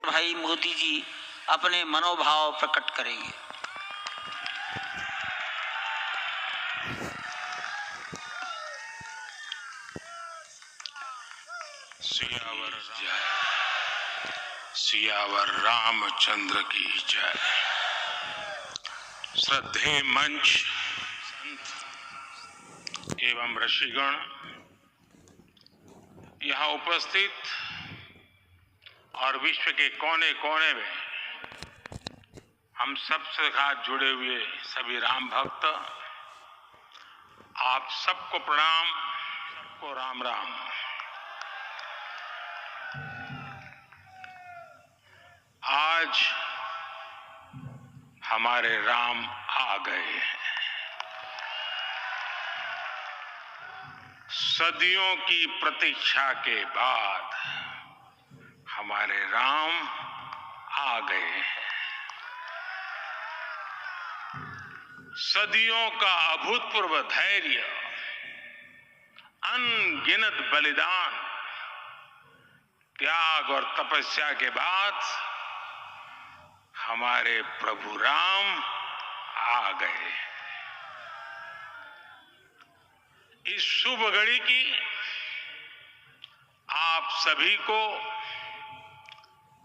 भाई मोदी जी अपने मनोभाव प्रकट करेंगे। सियावर रामचंद्र की जय। श्रद्धेय मंच, संत एवं ऋषिगण, यहाँ उपस्थित और विश्व के कोने कोने में हम सबसे साथ जुड़े हुए सभी राम भक्त, आप सबको प्रणाम, सबको राम राम। आज हमारे राम आ गए हैं। सदियों की प्रतीक्षा के बाद हमारे राम आ गए हैं। सदियों का अभूतपूर्व धैर्य, अनगिनत बलिदान, त्याग और तपस्या के बाद हमारे प्रभु राम आ गए। इस शुभ घड़ी की आप सभी को,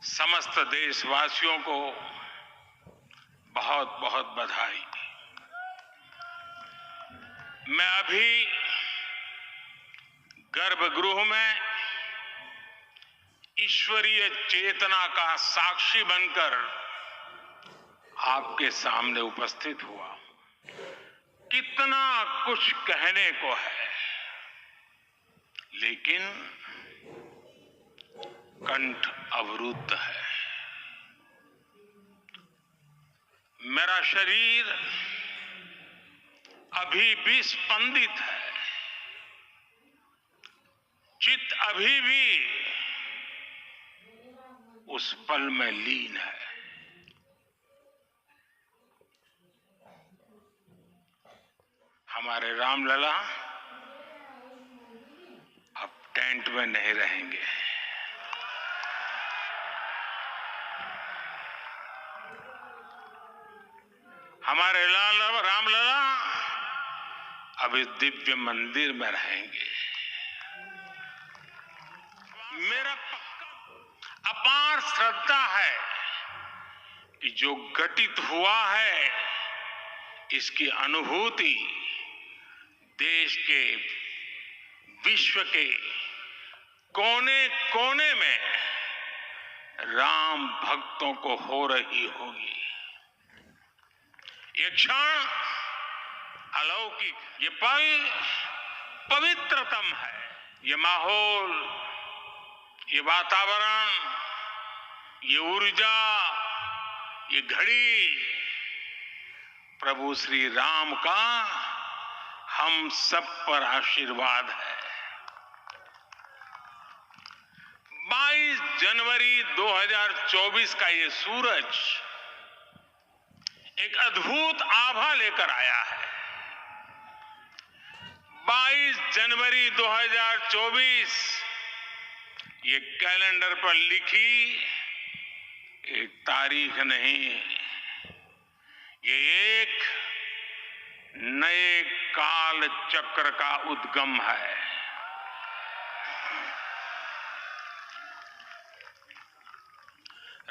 समस्त देशवासियों को बहुत बहुत बधाई। मैं अभी गर्भगृह में ईश्वरीय चेतना का साक्षी बनकर आपके सामने उपस्थित हुआ। कितना कुछ कहने को है, लेकिन कंठ अवरुद्ध है। मेरा शरीर अभी भी स्पंदित है, चित्त अभी भी उस पल में लीन है। हमारे रामलला अब टेंट में नहीं रहेंगे। हमारे रामलला अब इस दिव्य मंदिर में रहेंगे। मेरा पक्का अपार श्रद्धा है कि जो घटित हुआ है, इसकी अनुभूति देश के, विश्व के कोने कोने में राम भक्तों को हो रही होगी। ये क्षण अलौकिक, ये पल पवित्रतम है। ये माहौल, ये वातावरण, ये ऊर्जा, ये घड़ी प्रभु श्री राम का हम सब पर आशीर्वाद है। 22 जनवरी 2024 का ये सूरज एक अद्भुत आभा लेकर आया है। 22 जनवरी 2024 ये कैलेंडर पर लिखी एक तारीख नहीं, ये एक नए काल चक्र का उद्गम है।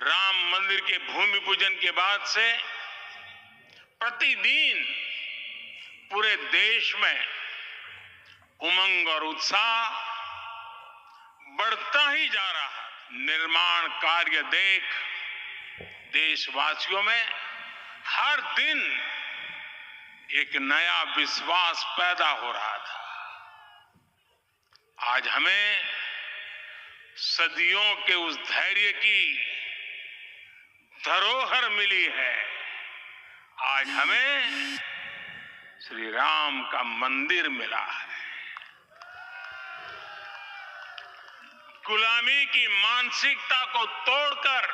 राम मंदिर के भूमि पूजन के बाद से प्रतिदिन पूरे देश में उमंग और उत्साह बढ़ता ही जा रहा है। निर्माण कार्य देख देशवासियों में हर दिन एक नया विश्वास पैदा हो रहा था। आज हमें सदियों के उस धैर्य की धरोहर मिली है। आज हमें श्री राम का मंदिर मिला है। गुलामी की मानसिकता को तोड़कर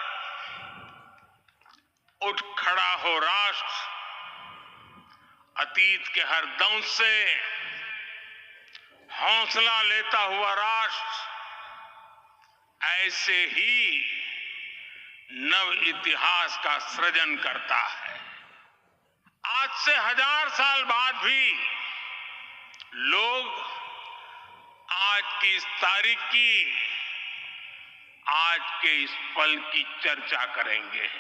उठ खड़ा हो राष्ट्र। अतीत के हर दंश से हौसला लेता हुआ राष्ट्र ऐसे ही नव इतिहास का सृजन करता है। आज से 1000 साल बाद भी लोग आज की इस तारीख की, आज के इस पल की चर्चा करेंगे।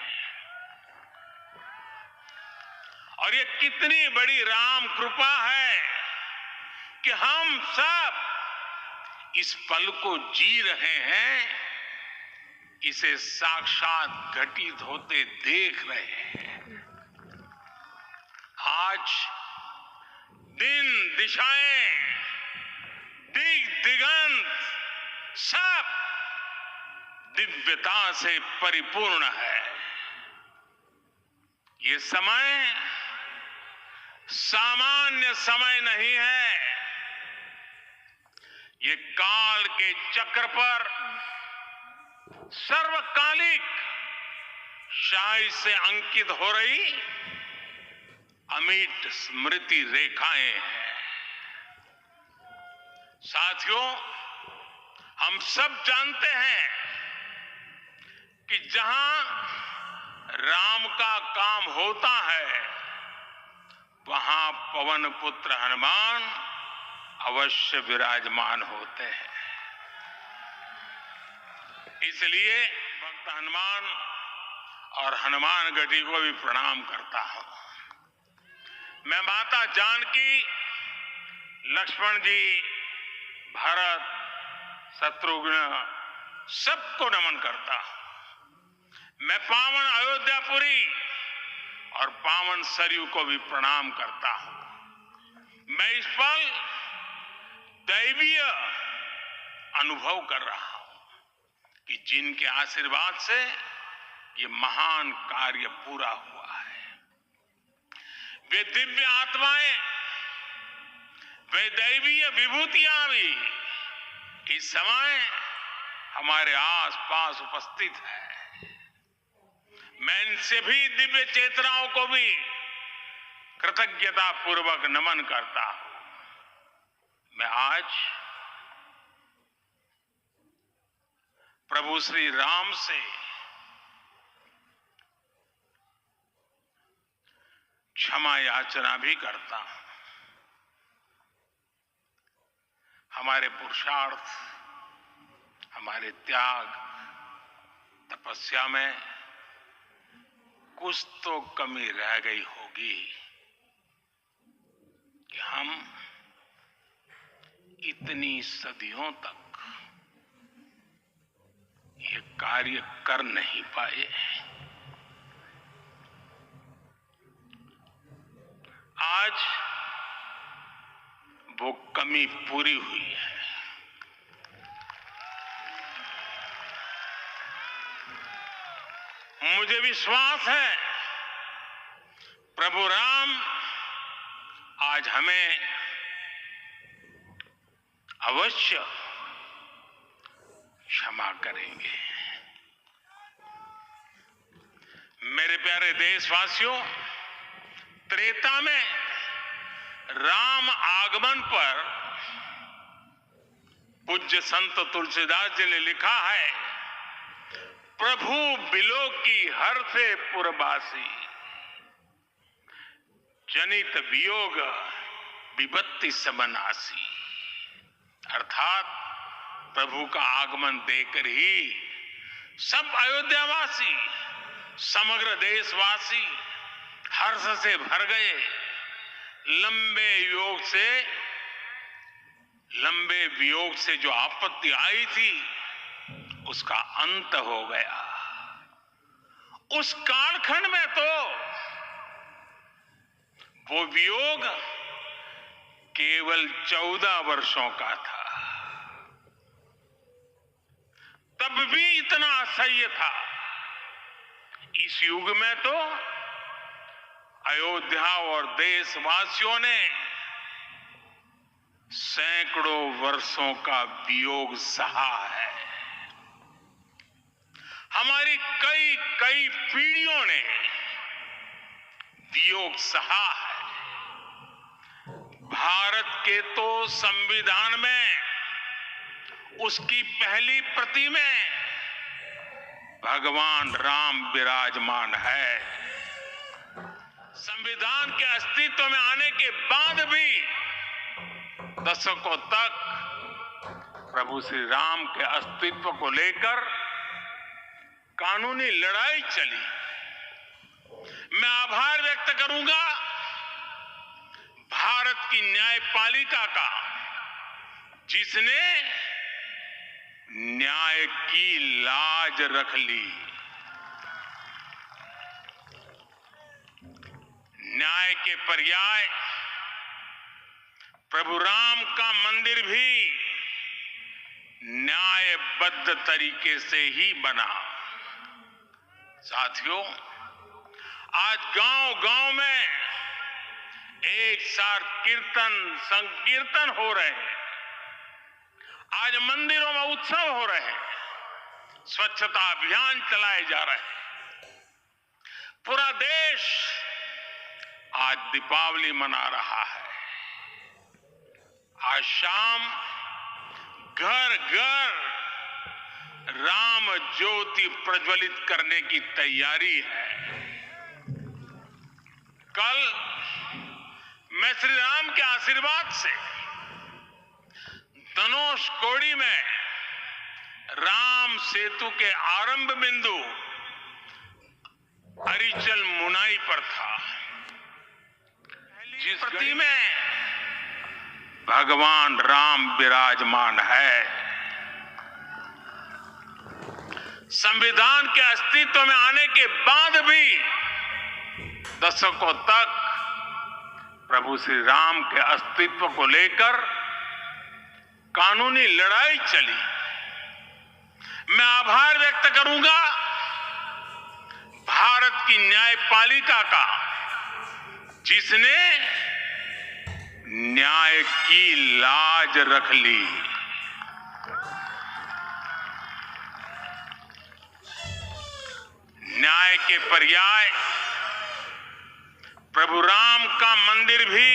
और ये कितनी बड़ी राम कृपा है कि हम सब इस पल को जी रहे हैं, इसे साक्षात घटित होते देख रहे हैं। आज दिन, दिशाएं, दिगंत सब दिव्यता से परिपूर्ण है। ये समय सामान्य समय नहीं है। ये काल के चक्र पर सर्वकालिक शाही से अंकित हो रही अमिट स्मृति रेखाएं हैं। साथियों, हम सब जानते हैं कि जहां राम का काम होता है, वहां पवन पुत्र हनुमान अवश्य विराजमान होते हैं। इसलिए भक्त हनुमान और हनुमान गढ़ी को भी प्रणाम करता हूं। मैं माता जानकी, लक्ष्मण जी, भरत, शत्रुघ्न सबको नमन करता हूं। मैं पावन अयोध्यापुरी और पावन सरयू को भी प्रणाम करता हूं। मैं इस पल दैवीय अनुभव कर रहा हूं कि जिनके आशीर्वाद से ये महान कार्य पूरा हुआ है। वे दिव्य आत्माएं, वे दैवीय विभूतियां भी इस समय हमारे आसपास उपस्थित है। मैं इन सभी दिव्य चेतनाओं को भी कृतज्ञता पूर्वक नमन करता हूं। मैं आज प्रभु श्री राम से क्षमा याचना भी करता हूं। हमारे पुरुषार्थ, हमारे त्याग, तपस्या में कुछ तो कमी रह गई होगी कि हम इतनी सदियों तक ये कार्य कर नहीं पाए। आज वो कमी पूरी हुई है। मुझे विश्वास है प्रभु राम आज हमें अवश्य क्षमा करेंगे। मेरे प्यारे देशवासियों, त्रेता में राम आगमन पर पूज्य संत तुलसीदास जी ने लिखा है, प्रभु बिलो की हर से पुरबासी, जनित वियोग विपत्ति समनासी। अर्थात प्रभु का आगमन देकर ही सब अयोध्यावासी, समग्र देशवासी हर्ष से भर गए। लंबे वियोग से जो आपत्ति आई थी, उसका अंत हो गया। उस कालखंड में तो वो वियोग केवल 14 वर्षों का था। तब भी इतना असह्य था। इस युग में तो अयोध्या और देशवासियों ने सैकड़ों वर्षों का वियोग सहा है। हमारी कई पीढ़ियों ने वियोग सहा है। भारत के तो संविधान में उसकी पहली प्रति में भगवान राम विराजमान है। संविधान के अस्तित्व में आने के बाद भी दशकों तक प्रभु श्री राम के अस्तित्व को लेकर कानूनी लड़ाई चली। मैं आभार व्यक्त करूंगा भारत की न्यायपालिका का, जिसने न्याय की लाज रख ली। न्याय के पर्याय प्रभु राम का मंदिर भी न्यायबद्ध तरीके से ही बना। साथियों, आज गांव-गांव में एक साथ कीर्तन संकीर्तन हो रहे हैं। आज मंदिरों में उत्सव हो रहे हैं, स्वच्छता अभियान चलाए जा रहे हैं। पूरा देश आज दीपावली मना रहा है। आज शाम घर घर राम ज्योति प्रज्वलित करने की तैयारी है। कल मैं श्री राम के आशीर्वाद से धनुषकोडी में राम सेतु के आरंभ बिंदु अरिचल मुनाई पर था, जिस गढ़ी में भगवान राम विराजमान है। संविधान के अस्तित्व में आने के बाद भी दशकों तक प्रभु श्री राम के अस्तित्व को लेकर कानूनी लड़ाई चली। मैं आभार व्यक्त करूंगा भारत की न्यायपालिका का, जिसने न्याय की लाज रख ली। न्याय के पर्याय प्रभु राम का मंदिर भी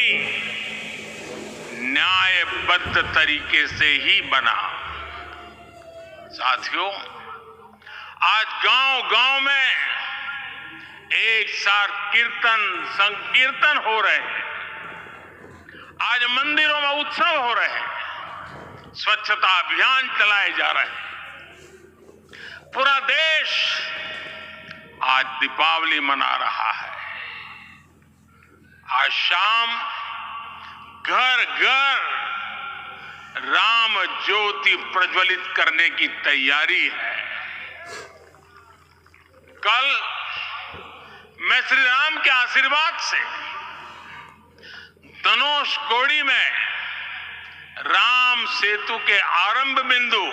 न्यायबद्ध तरीके से ही बना। साथियों, आज गांव-गांव में एक साथ कीर्तन संकीर्तन हो रहे हैं। आज मंदिरों में उत्सव हो रहे हैं, स्वच्छता अभियान चलाए जा रहे हैं। पूरा देश आज दीपावली मना रहा है। आज शाम घर घर राम ज्योति प्रज्वलित करने की तैयारी है। कल मैं श्री राम के आशीर्वाद से धनुषकोडी में राम सेतु के आरंभ बिंदु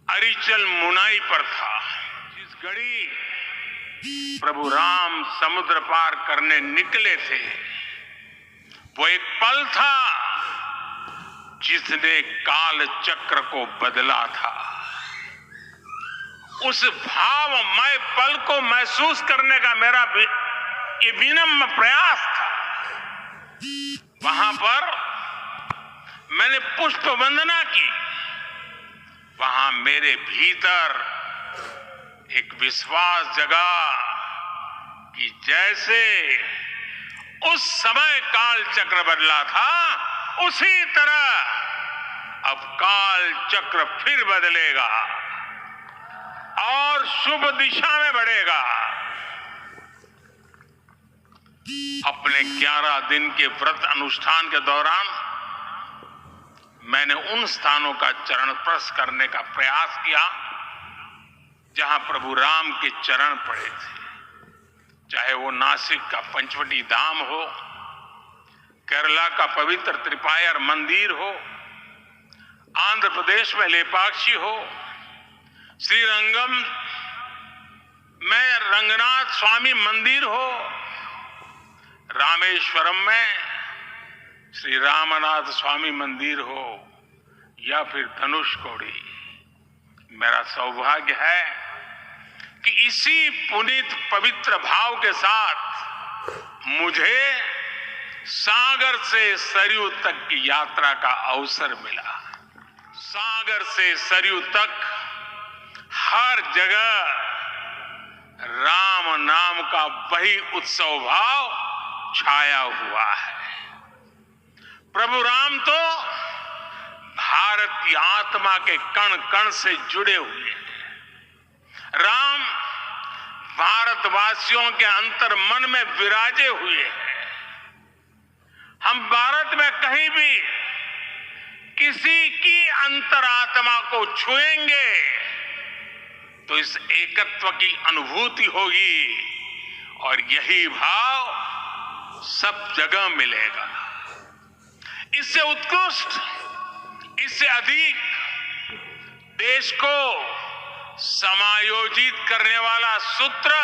अरिचल मुनाई पर था, जिस घड़ी प्रभु राम समुद्र पार करने निकले थे। वो एक पल था जिसने काल चक्र को बदला था। उस भावमय पल को महसूस करने का मेरा ये विनम्र प्रयास था। वहां पर मैंने पुष्प वंदना की। वहां मेरे भीतर एक विश्वास जगा कि जैसे उस समय काल चक्र बदला था, उसी तरह अब काल चक्र फिर बदलेगा और शुभ दिशा में बढ़ेगा। अपने 11 दिन के व्रत अनुष्ठान के दौरान मैंने उन स्थानों का चरण स्पर्श करने का प्रयास किया जहां प्रभु राम के चरण पड़े थे। चाहे वो नासिक का पंचवटी धाम हो, केरला का पवित्र त्रिपायर मंदिर हो, आंध्र प्रदेश में लेपाक्षी हो, श्रीरंगम में रंगनाथ स्वामी मंदिर हो, रामेश्वरम में श्री रामनाथ स्वामी मंदिर हो, या फिर धनुषकोडी। मेरा सौभाग्य है कि इसी पुनीत पवित्र भाव के साथ मुझे सागर से सरयू तक की यात्रा का अवसर मिला। सागर से सरयू तक हर जगह राम नाम का वही उत्सव भाव छाया हुआ है। प्रभु राम तो भारत की आत्मा के कण कण से जुड़े हुए हैं। राम भारतवासियों के अंतर मन में विराजे हुए हैं। हम भारत में कहीं भी किसी की अंतरात्मा को छुएंगे तो इस एकत्व की अनुभूति होगी और यही भाव सब जगह मिलेगा। इससे उत्कृष्ट, इससे अधिक देश को समायोजित करने वाला सूत्र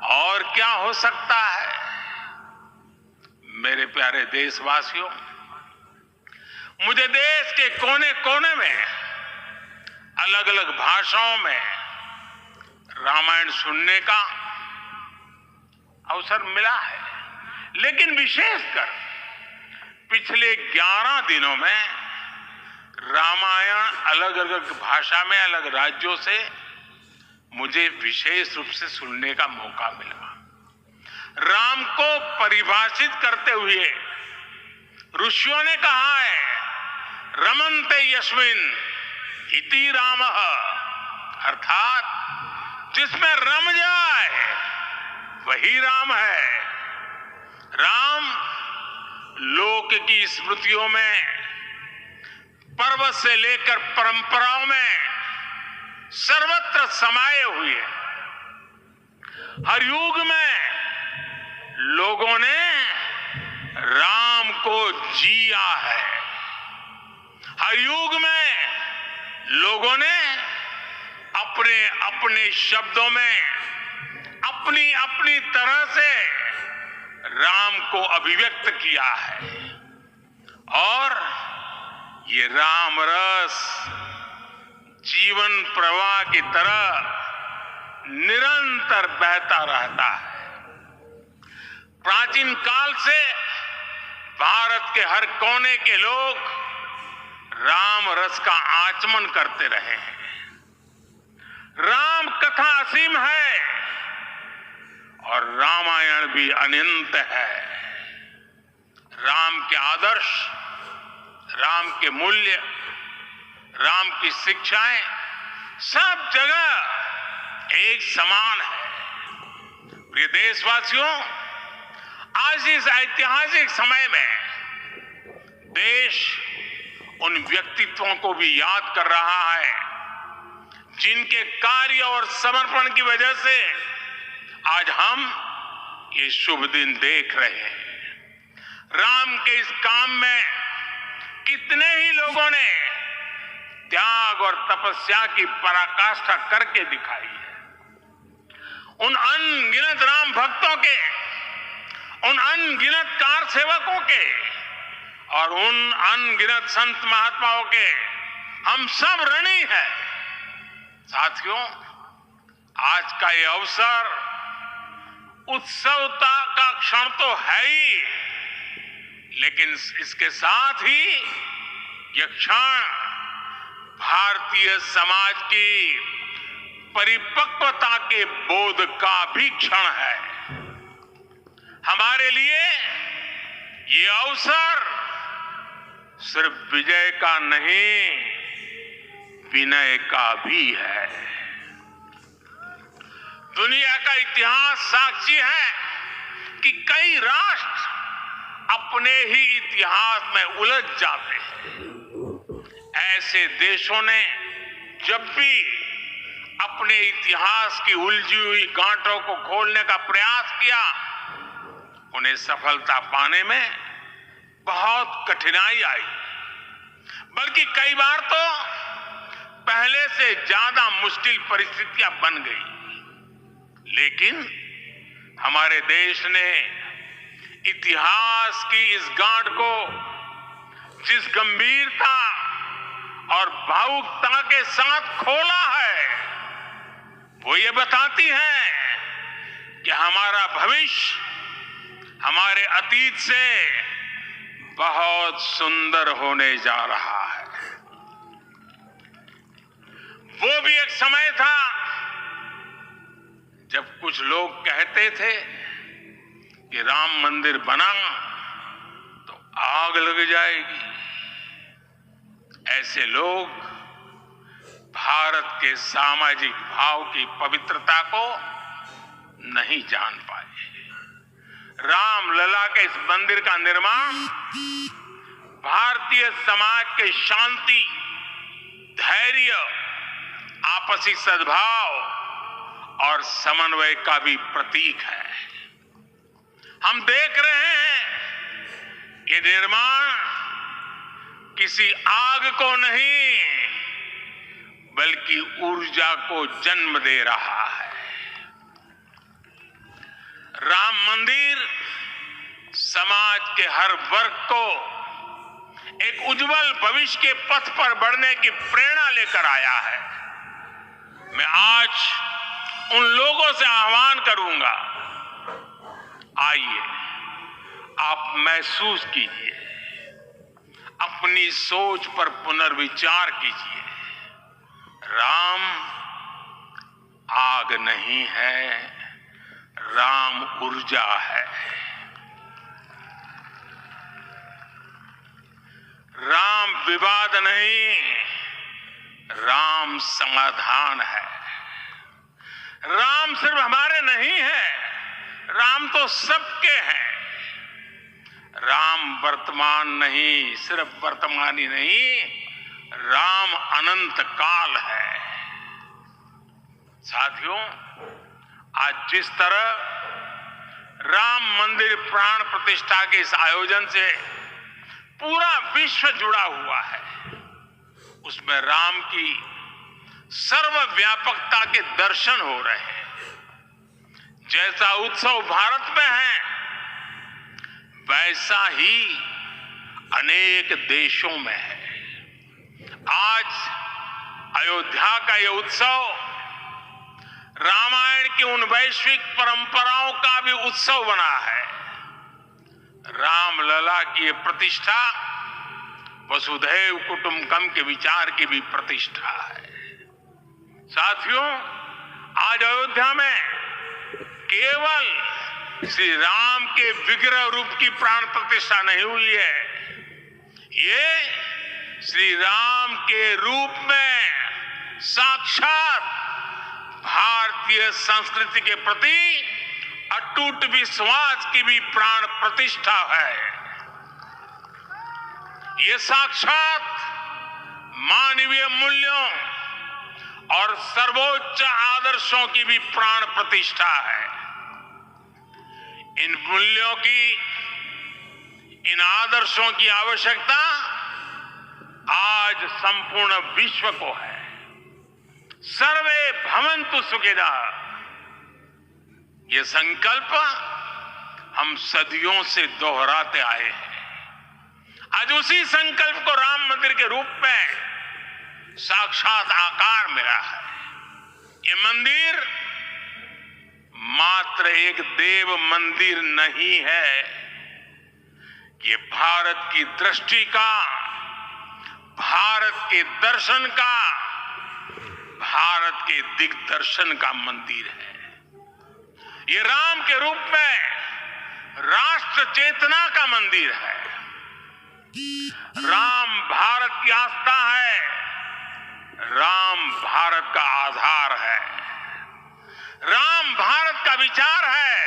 और क्या हो सकता है। मेरे प्यारे देशवासियों, मुझे देश के कोने कोने में अलग अलग भाषाओं में रामायण सुनने का अवसर मिला है, लेकिन विशेषकर पिछले 11 दिनों में रामायण अलग अलग भाषा में अलग राज्यों से मुझे विशेष रूप से सुनने का मौका मिला। राम को परिभाषित करते हुए ऋषियों ने कहा है, रमन्ते यस्मिन् इति रामः, अर्थात जिसमें रम जाए वही राम है। राम लोक की स्मृतियों में, पर्वत से लेकर परंपराओं में सर्वत्र समाये हुए हैं। हर युग में लोगों ने राम को जिया है। हर युग में लोगों ने अपने अपने शब्दों में अपनी अपनी तरह से राम को अभिव्यक्त किया है और ये राम रस जीवन प्रवाह की तरह निरंतर बहता रहता है। प्राचीन काल से भारत के हर कोने के लोग राम रस का आचमन करते रहे हैं। राम कथा असीम है और रामायण भी अनंत है। राम के आदर्श, राम के मूल्य, राम की शिक्षाएं सब जगह एक समान है। प्रिय देशवासियों, आज इस ऐतिहासिक समय में देश उन व्यक्तित्वों को भी याद कर रहा है जिनके कार्य और समर्पण की वजह से आज हम ये शुभ दिन देख रहे हैं। राम के इस काम में कितने ही लोगों ने त्याग और तपस्या की पराकाष्ठा करके दिखाई है। उन अनगिनत राम भक्तों के, उन अनगिनत कार सेवकों के और उन अनगिनत संत महात्माओं के हम सब ऋणी हैं। साथियों, आज का ये अवसर उत्सवता का क्षण तो है ही, लेकिन इसके साथ ही यह क्षण भारतीय समाज की परिपक्वता के बोध का भी क्षण है। हमारे लिए ये अवसर सिर्फ विजय का नहीं, विनय का भी है। दुनिया का इतिहास साक्षी है कि कई राष्ट्र अपने ही इतिहास में उलझ जाते हैं। ऐसे देशों ने जब भी अपने इतिहास की उलझी हुई गांठों को खोलने का प्रयास किया, उन्हें सफलता पाने में बहुत कठिनाई आई, बल्कि कई बार तो पहले से ज्यादा मुश्किल परिस्थितियां बन गई। लेकिन हमारे देश ने इतिहास की इस गांठ को जिस गंभीरता और भावुकता के साथ खोला है, वो ये बताती है कि हमारा भविष्य हमारे अतीत से बहुत सुंदर होने जा रहा है। वो भी एक समय था जब कुछ लोग कहते थे कि राम मंदिर बना तो आग लग जाएगी। ऐसे लोग भारत के सामाजिक भाव की पवित्रता को नहीं जान पाए। रामलला के इस मंदिर का निर्माण भारतीय समाज के शांति, धैर्य, आपसी सद्भाव और समन्वय का भी प्रतीक है। हम देख रहे हैं ये निर्माण किसी आग को नहीं बल्कि ऊर्जा को जन्म दे रहा है। राम मंदिर समाज के हर वर्ग को एक उज्जवल भविष्य के पथ पर बढ़ने की प्रेरणा लेकर आया है। मैं आज उन लोगों से आह्वान करूंगा, आइए आप महसूस कीजिए, अपनी सोच पर पुनर्विचार कीजिए। राम आग नहीं है, राम ऊर्जा है। राम विवाद नहीं, राम समाधान है। राम सिर्फ हमारे नहीं है, राम तो सबके हैं। राम वर्तमान नहीं, सिर्फ वर्तमान ही नहीं, राम अनंत काल है। साथियों, आज जिस तरह राम मंदिर प्राण प्रतिष्ठा के इस आयोजन से पूरा विश्व जुड़ा हुआ है, उसमें राम की सर्वव्यापकता के दर्शन हो रहे हैं। जैसा उत्सव भारत में है, वैसा ही अनेक देशों में है। आज अयोध्या का यह उत्सव रामायण की उन वैश्विक परंपराओं का भी उत्सव बना है। रामलला की ये प्रतिष्ठा वसुधैव कुटुंबकम के विचार की भी प्रतिष्ठा है। साथियों, आज अयोध्या में केवल श्री राम के विग्रह रूप की प्राण प्रतिष्ठा नहीं हुई है, ये श्री राम के रूप में साक्षात भारतीय संस्कृति के प्रति अटूट विश्वास की भी प्राण प्रतिष्ठा है। ये साक्षात मानवीय मूल्यों और सर्वोच्च आदर्शों की भी प्राण प्रतिष्ठा है। इन मूल्यों की, इन आदर्शों की आवश्यकता आज संपूर्ण विश्व को है। सर्वे भवन्तु सुखिनः, ये संकल्प हम सदियों से दोहराते आए हैं। आज उसी संकल्प को राम मंदिर के रूप में साक्षात आकार मिला है। ये मंदिर मात्र एक देव मंदिर नहीं है, ये भारत की दृष्टि का, भारत के दर्शन का, भारत के दिग्दर्शन का मंदिर है। ये राम के रूप में राष्ट्र चेतना का मंदिर है। राम भारत की आस्था है, राम भारत का आधार है। राम भारत का विचार है,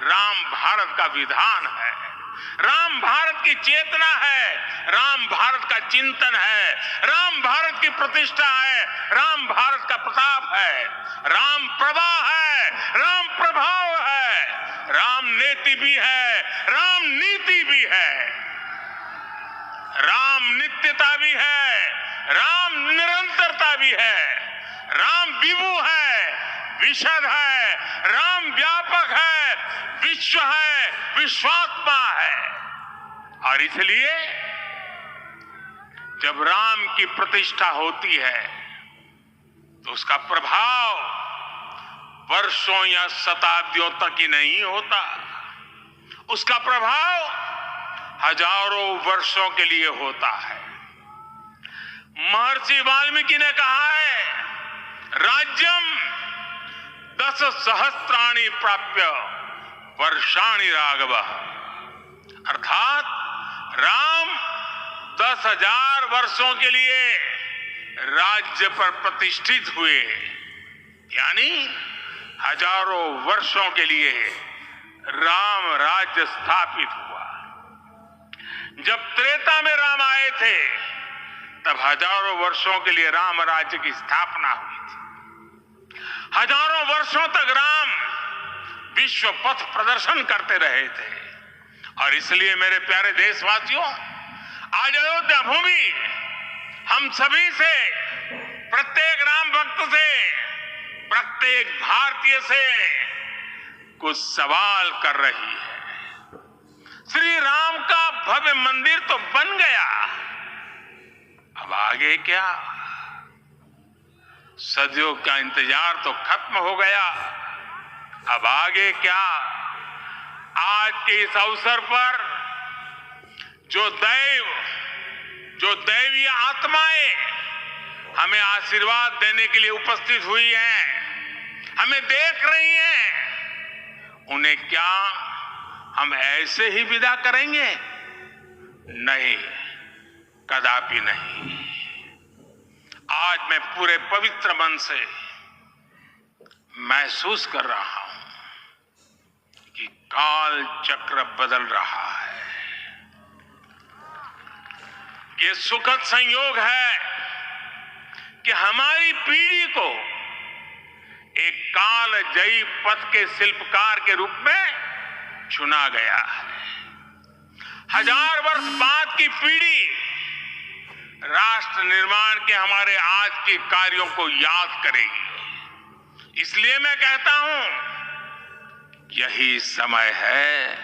राम भारत का विधान है। राम भारत की चेतना है, राम भारत का चिंतन है। राम भारत की प्रतिष्ठा है, राम भारत का प्रताप है। राम प्रवाह है, राम प्रभाव है। राम नेति भी है, राम नीति भी है। राम नित्यता भी है, राम निरंतरता भी है। राम विभु है, विशद है, राम व्यापक है, विश्व है, विश्वात्मा है। और इसलिए जब राम की प्रतिष्ठा होती है तो उसका प्रभाव वर्षों या शताब्दियों तक ही नहीं होता, उसका प्रभाव हजारों वर्षों के लिए होता है। महर्षि वाल्मीकि ने कहा है, राज्यम 10 सहस्त्राणि प्राप्य वर्षाणि राघव, अर्थात राम 10,000 वर्षों के लिए राज्य पर प्रतिष्ठित हुए, यानी हजारों वर्षों के लिए राम राज्य स्थापित हुआ। जब त्रेता में राम आए थे तब हजारों वर्षों के लिए राम राज्य की स्थापना हुई थी। हजारों वर्षों तक राम विश्व पथ प्रदर्शन करते रहे थे। और इसलिए मेरे प्यारे देशवासियों, आज अयोध्या भूमि हम सभी से, प्रत्येक राम भक्त से, प्रत्येक भारतीय से कुछ सवाल कर रही है। श्री राम का भव्य मंदिर तो बन गया, अब आगे क्या? सदियों का इंतजार तो खत्म हो गया, अब आगे क्या? आज के इस अवसर पर जो दैवीय आत्माएं हमें आशीर्वाद देने के लिए उपस्थित हुई हैं, हमें देख रही हैं, उन्हें क्या हम ऐसे ही विदा करेंगे? नहीं, कदापि नहीं। आज मैं पूरे पवित्र मन से महसूस कर रहा हूं कि काल चक्र बदल रहा है। ये सुखद संयोग है कि हमारी पीढ़ी को एक कालजयी पथ के शिल्पकार के रूप में चुना गया है। 1000 वर्ष बाद की पीढ़ी राष्ट्र निर्माण के हमारे आज के कार्यों को याद करेगी। इसलिए मैं कहता हूं, यही समय है,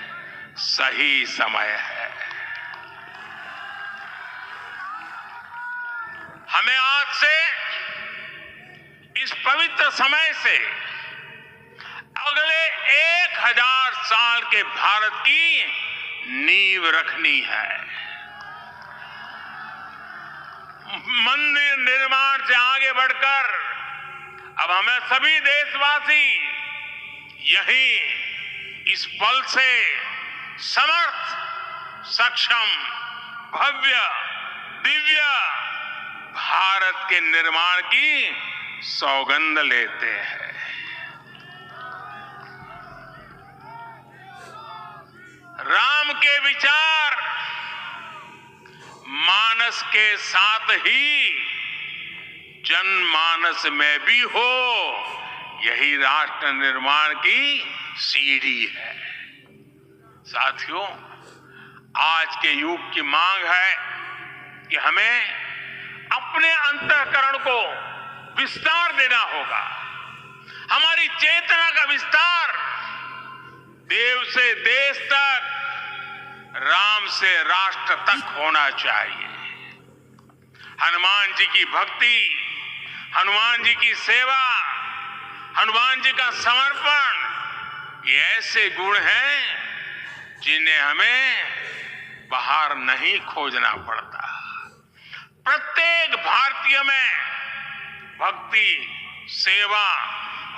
सही समय है। हमें आज से, इस पवित्र समय से अगले 1000 साल के भारत की नींव रखनी है। मंदिर निर्माण से आगे बढ़कर अब हमें सभी देशवासी यही इस पल से समर्थ, सक्षम, भव्य, दिव्य भारत के निर्माण की सौगंध लेते हैं। राम के विचार मानस के साथ ही जनमानस में भी हो, यही राष्ट्र निर्माण की सीढ़ी है। साथियों, आज के युग की मांग है कि हमें अपने अंतःकरण को विस्तार देना होगा। हमारी चेतना का विस्तार देव से देश तक, राम से राष्ट्र तक होना चाहिए। हनुमान जी की भक्ति, हनुमान जी की सेवा, हनुमान जी का समर्पण, ये ऐसे गुण हैं जिन्हें हमें बाहर नहीं खोजना पड़ता। प्रत्येक भारतीय में भक्ति, सेवा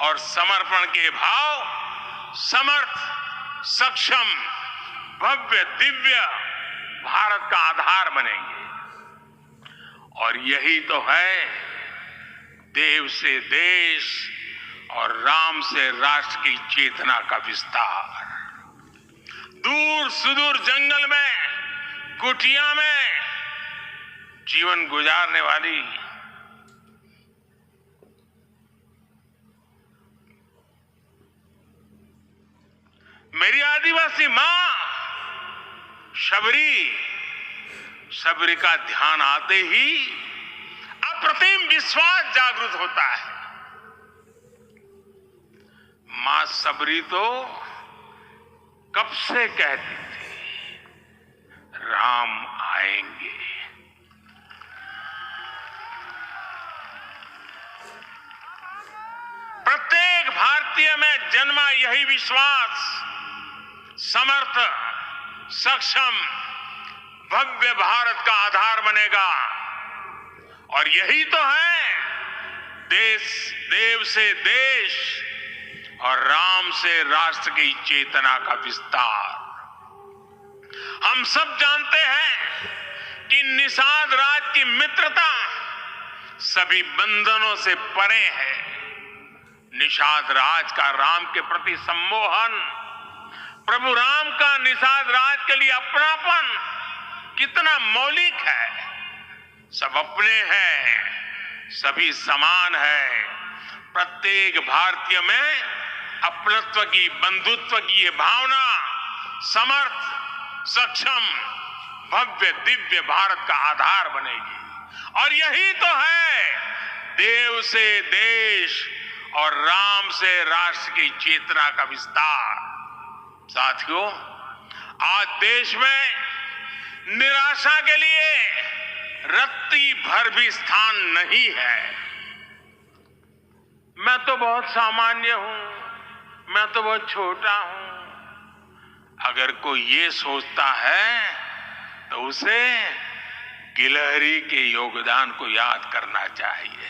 और समर्पण के भाव समर्थ, सक्षम, भव्य, दिव्य भारत का आधार बनेंगे। और यही तो है देव से देश और राम से राष्ट्र की चेतना का विस्तार। दूर सुदूर जंगल में, कुटिया में जीवन गुजारने वाली मेरी आदिवासी मां शबरी का ध्यान आते ही अप्रतिम विश्वास जागृत होता है। मां शबरी तो कब से कहती थी, राम आएंगे। प्रत्येक भारतीय में जन्मा यही विश्वास समर्थ, सक्षम, भव्य भारत का आधार बनेगा। और यही तो है देव से देश और राम से राष्ट्र की चेतना का विस्तार। हम सब जानते हैं कि निषाद राज की मित्रता सभी बंधनों से परे है। निषाद राज का राम के प्रति सम्मोहन, प्रभु राम का निषाद राज के लिए अपनापन कितना मौलिक है। सब अपने हैं, सभी समान है। प्रत्येक भारतीय में अपनत्व की, बंधुत्व की ये भावना समर्थ, सक्षम, भव्य, दिव्य भारत का आधार बनेगी। और यही तो है देव से देश और राम से राष्ट्र की चेतना का विस्तार। साथियों, आज देश में निराशा के लिए रत्ती भर भी स्थान नहीं है। मैं तो बहुत सामान्य हूं, मैं तो बहुत छोटा हूं। अगर कोई ये सोचता है तो उसे गिलहरी के योगदान को याद करना चाहिए।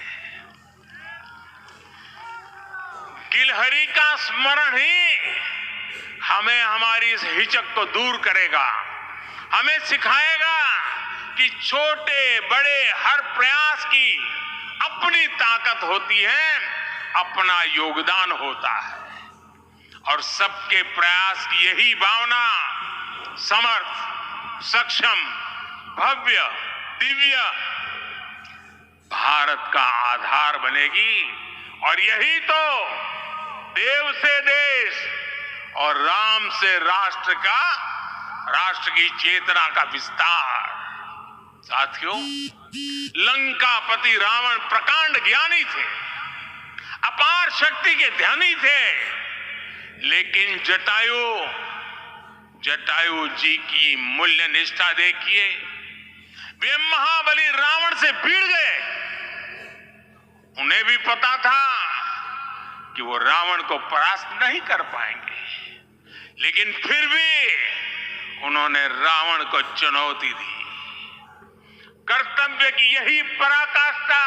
गिलहरी का स्मरण ही हमें हमारी इस हिचक को दूर करेगा, हमें सिखाएगा कि छोटे बड़े हर प्रयास की अपनी ताकत होती है, अपना योगदान होता है। और सबके प्रयास की यही भावना समर्थ, सक्षम, भव्य, दिव्य भारत का आधार बनेगी। और यही तो देव से देश और राम से राष्ट्र की चेतना का विस्तार। साथियों, लंकापति रावण प्रकांड ज्ञानी थे, अपार शक्ति के ध्यानी थे, लेकिन जटायु जी की मूल्य निष्ठा देखिए। वे महाबली रावण से भिड़ गए। उन्हें भी पता था कि वो रावण को परास्त नहीं कर पाएंगे, लेकिन फिर भी उन्होंने रावण को चुनौती दी। कर्तव्य की यही पराकाष्ठा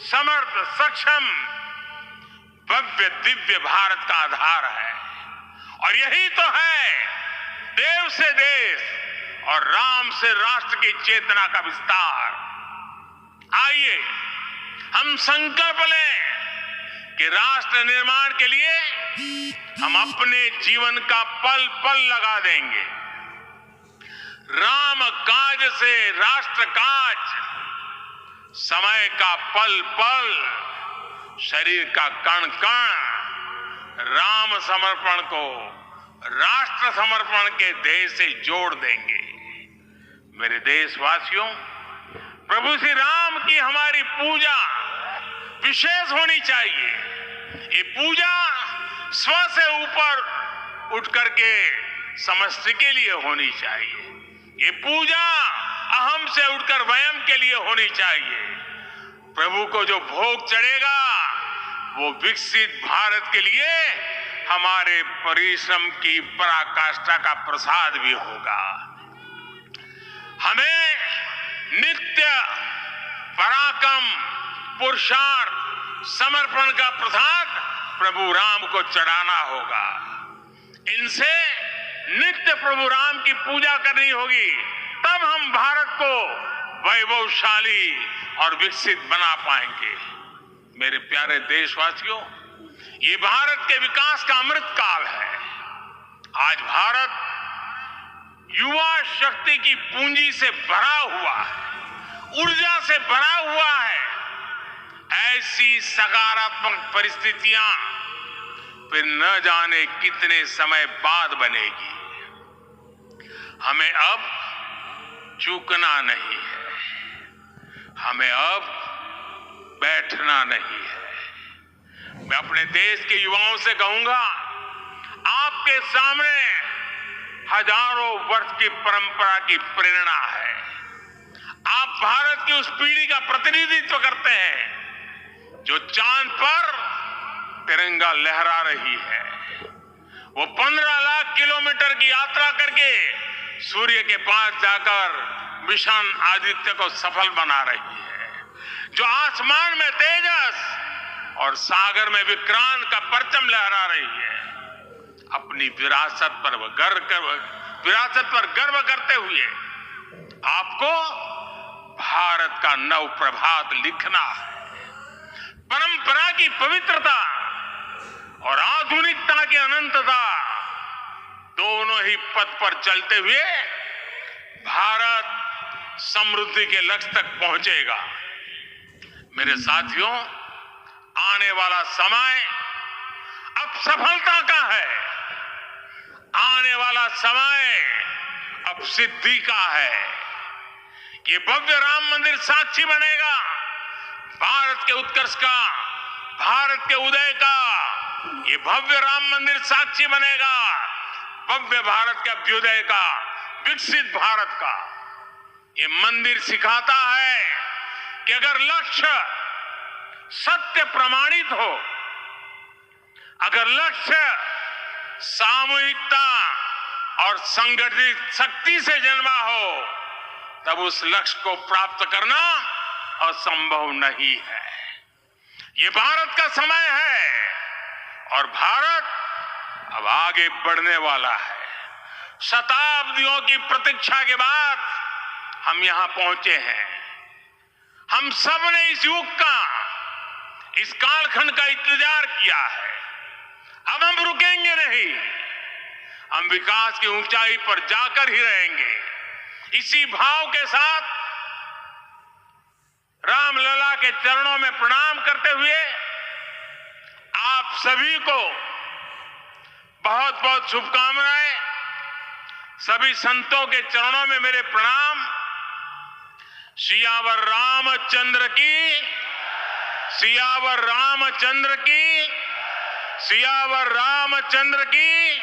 समर्थ, सक्षम, भव्य, दिव्य भारत का आधार है। और यही तो है देव से देश और राम से राष्ट्र की चेतना का विस्तार। आइए हम संकल्प लें कि राष्ट्र निर्माण के लिए हम अपने जीवन का पल पल लगा देंगे। राम काज से राष्ट्र काज, समय का पल पल, शरीर का कण कण राम समर्पण को राष्ट्र समर्पण के ध्येय से जोड़ देंगे। मेरे देशवासियों, प्रभु श्री राम की हमारी पूजा विशेष होनी चाहिए। ये पूजा स्व से ऊपर उठ करके समष्टि के लिए होनी चाहिए। ये पूजा अहम से उठकर वयम के लिए होनी चाहिए। प्रभु को जो भोग चढ़ेगा वो विकसित भारत के लिए हमारे परिश्रम की पराकाष्ठा का प्रसाद भी होगा। हमें नित्य पराक्रम, पुरुषार्थ, समर्पण का प्रसाद प्रभु राम को चढ़ाना होगा। इनसे नित्य प्रभु राम की पूजा करनी होगी, तब हम भारत को वैभवशाली और विकसित बना पाएंगे। मेरे प्यारे देशवासियों, ये भारत के विकास का अमृत काल है। आज भारत युवा शक्ति की पूंजी से भरा हुआ है, ऊर्जा से भरा हुआ है। ऐसी सकारात्मक परिस्थितियां फिर न जाने कितने समय बाद बनेगी। हमें अब चूकना नहीं है, हमें अब बैठना नहीं है। मैं अपने देश के युवाओं से कहूंगा, आपके सामने हजारों वर्ष की परंपरा की प्रेरणा है। आप भारत की उस पीढ़ी का प्रतिनिधित्व करते हैं जो चांद पर तिरंगा लहरा रही है। वो 15 लाख किलोमीटर की यात्रा करके सूर्य के पास जाकर मिशन आदित्य को सफल बना रही है। जो आसमान में तेजस और सागर में विक्रांत का परचम लहरा रही है, अपनी विरासत पर गर्व करते हुए आपको भारत का नव प्रभात लिखना है। परंपरा की पवित्रता और आधुनिकता की अनंतता दोनों ही पथ पर चलते हुए भारत समृद्धि के लक्ष्य तक पहुंचेगा। मेरे साथियों, आने वाला समय अब सफलता का है, आने वाला समय अब सिद्धि का है। ये भव्य राम मंदिर साक्षी बनेगा भारत के उत्कर्ष का, भारत के उदय का। ये भव्य राम मंदिर साक्षी बनेगा भव्य भारत के अभ्युदय का, विकसित भारत का। ये मंदिर सिखाता है कि अगर लक्ष्य सत्य प्रमाणित हो, अगर लक्ष्य सामूहिकता और संगठित शक्ति से जन्मा हो, तब उस लक्ष्य को प्राप्त करना असंभव नहीं है। ये भारत का समय है और भारत अब आगे बढ़ने वाला है। शताब्दियों की प्रतीक्षा के बाद हम यहां पहुंचे हैं। हम सब ने इस युग का, इस कालखंड का इंतजार किया है। अब हम रुकेंगे नहीं, हम विकास की ऊंचाई पर जाकर ही रहेंगे। इसी भाव के साथ रामलला के चरणों में प्रणाम करते हुए आप सभी को बहुत बहुत शुभकामनाएं। सभी संतों के चरणों में मेरे प्रणाम। सियावर रामचंद्र की, सियावर रामचंद्र की, सियावर रामचंद्र की।